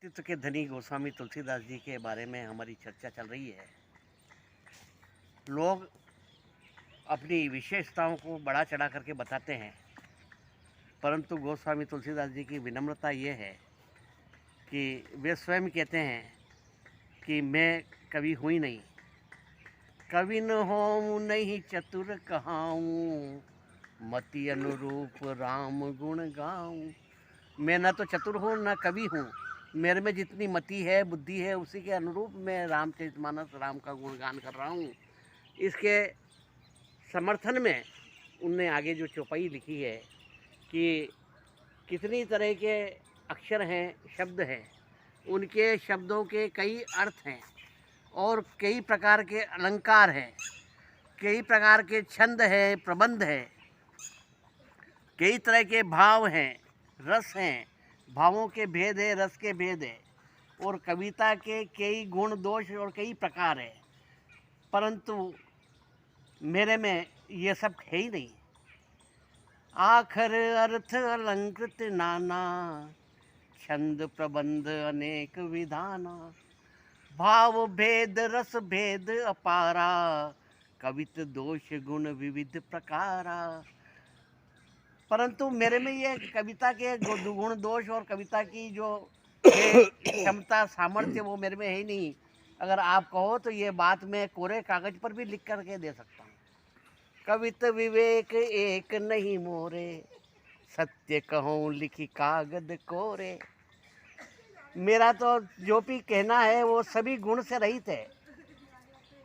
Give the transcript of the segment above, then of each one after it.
व्यक्तित्व के धनी गोस्वामी तुलसीदास जी के बारे में हमारी चर्चा चल रही है। लोग अपनी विशेषताओं को बढ़ा चढ़ा करके बताते हैं, परंतु गोस्वामी तुलसीदास जी की विनम्रता ये है कि वे स्वयं कहते हैं कि मैं कवि हुई नहीं, कवि न होऊं नहीं चतुर कहाऊं, मति अनुरूप राम गुण गाऊं। मैं न तो चतुर हूँ न कवि हूँ, मेरे में जितनी मति है, बुद्धि है, उसी के अनुरूप मैं रामचरितमानस राम का गुणगान कर रहा हूँ। इसके समर्थन में उनने आगे जो चौपाई लिखी है कि कितनी तरह के अक्षर हैं, शब्द हैं, उनके शब्दों के कई अर्थ हैं और कई प्रकार के अलंकार हैं, कई प्रकार के छंद हैं, प्रबंध हैं, कई तरह के भाव हैं, रस हैं, भावों के भेद है, रस के भेद है, और कविता के कई गुण दोष और कई प्रकार है। परंतु मेरे में ये सब है ही नहीं। आखर अर्थ अलंकृत नाना, छंद प्रबंध अनेक विधाना, भाव भेद रस भेद अपारा, कवित दोष गुण विविध प्रकारा। परंतु मेरे में ये कविता के गुण दोष और कविता की जो क्षमता सामर्थ्य वो मेरे में है ही नहीं। अगर आप कहो तो ये बात मैं कोरे कागज पर भी लिख करके दे सकता हूँ। कवित विवेक एक नहीं मोरे, सत्य कहूँ लिखी कागज कोरे। मेरा तो जो भी कहना है वो सभी गुण से रहित है,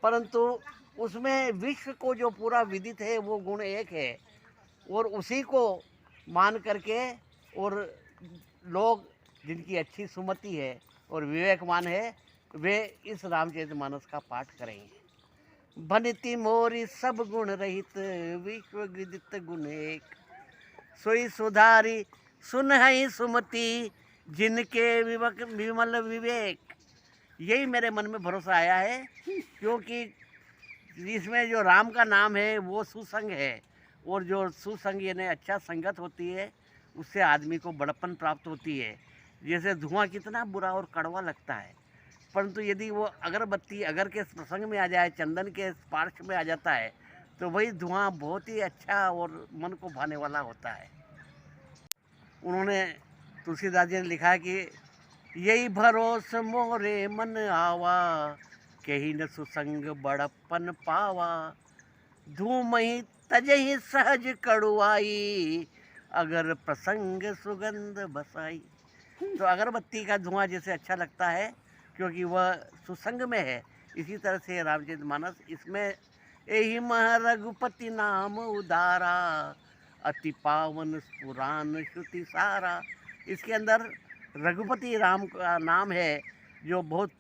परंतु उसमें विश्व को जो पूरा विदित है वो गुण एक है, और उसी को मान करके और लोग जिनकी अच्छी सुमति है और विवेकवान है, वे इस रामचरितमानस का पाठ करेंगे। भनिति मोरी सब गुण रहित, विश्व विदित गुण एक, सोई सुधारी सुन है सुमति, जिनके विमल विवेक। यही मेरे मन में भरोसा आया है, क्योंकि इसमें जो राम का नाम है वो सुसंग है, और जो सुसंग यानी अच्छा संगत होती है उससे आदमी को बड़प्पन प्राप्त होती है। जैसे धुआं कितना बुरा और कड़वा लगता है, परंतु यदि वो अगरबत्ती अगर के प्रसंग में आ जाए, चंदन के स्पर्श में आ जाता है, तो वही धुआं बहुत ही अच्छा और मन को भाने वाला होता है। उन्होंने तुलसीदास जी ने लिखा है कि यही भरोस मोरे मन आवा, कही न सुसंग बड़प्पन पावा, धूम ही तजहि सहज कड़ुआई, अगर प्रसंग सुगंध बसाई। तो अगरबत्ती का धुआं जैसे अच्छा लगता है क्योंकि वह सुसंग में है, इसी तरह से रामचरितमानस इसमें यही मह रघुपति नाम उदारा, अति पावन पुराण श्रुति सारा। इसके अंदर रघुपति राम का नाम है जो बहुत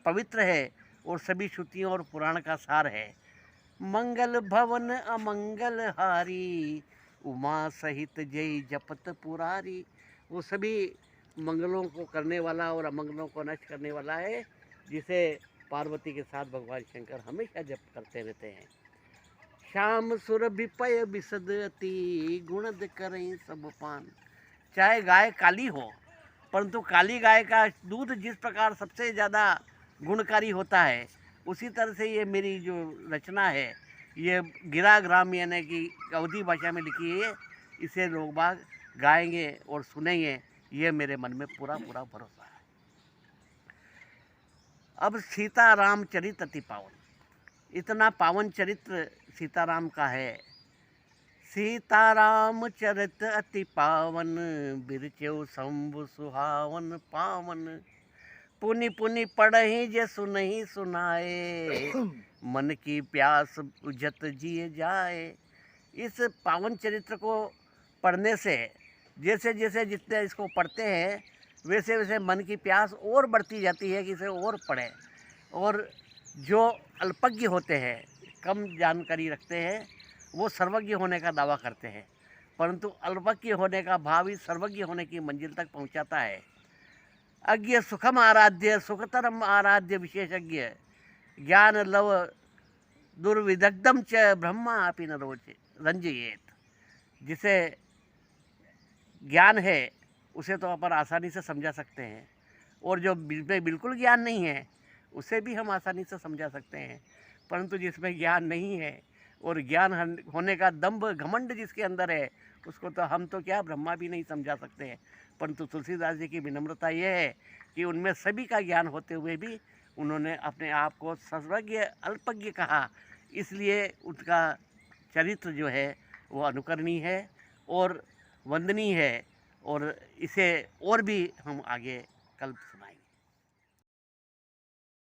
पवित्र है और सभी श्रुतियों और पुराण का सार है। मंगल भवन अमंगल हारी, उमा सहित जय जपत पुरारी। वो सभी मंगलों को करने वाला और अमंगलों को नष्ट करने वाला है, जिसे पार्वती के साथ भगवान शंकर हमेशा जप करते रहते हैं। श्याम सुर विपय विशद अति, गुणद करें सब पान। चाहे गाय काली हो, परंतु काली गाय का दूध जिस प्रकार सबसे ज़्यादा गुणकारी होता है, उसी तरह से ये मेरी जो रचना है, ये गिरा ग्राम यानी कि अवधी भाषा में लिखी है, इसे लोग बाग गाएंगे और सुनेंगे, ये मेरे मन में पूरा पूरा भरोसा है। अब सीताराम चरित अति पावन, इतना पावन चरित्र सीताराम का है। सीताराम चरित अति पावन, बिरचेउ शंभु सुहावन पावन, पुनि पुनि पढ़हि जे सुनहि सुनाए, मन की प्यास बुझत जिए जाए। इस पावन चरित्र को पढ़ने से जैसे जैसे जितने इसको पढ़ते हैं वैसे वैसे मन की प्यास और बढ़ती जाती है कि इसे और पढ़ें। और जो अल्पज्ञ होते हैं, कम जानकारी रखते हैं, वो सर्वज्ञ होने का दावा करते हैं, परंतु अल्पज्ञ होने का भाव ही सर्वज्ञ होने की मंजिल तक पहुंचाता है। अज्ञ सुखम आराध्य सुखतरम आराध्य विशेषज्ञ, ज्ञान लव दुर्विदग्धम च ब्रह्मा अपि न रोचे रंजयेत। जिसे ज्ञान है उसे तो अपन आसानी से समझा सकते हैं, और जो जिसमें बिल्कुल ज्ञान नहीं है उसे भी हम आसानी से समझा सकते हैं। परंतु जिसमें ज्ञान नहीं है और ज्ञान होने का दंभ घमंड जिसके अंदर है, उसको तो हम तो क्या ब्रह्मा भी नहीं समझा सकते हैं। परंतु तुलसीदास जी की विनम्रता ये है कि उनमें सभी का ज्ञान होते हुए भी उन्होंने अपने आप को सर्वज्ञ अल्पज्ञ कहा, इसलिए उनका चरित्र जो है वो अनुकरणीय है और वंदनीय है। और इसे और भी हम आगे कल सुनाएंगे।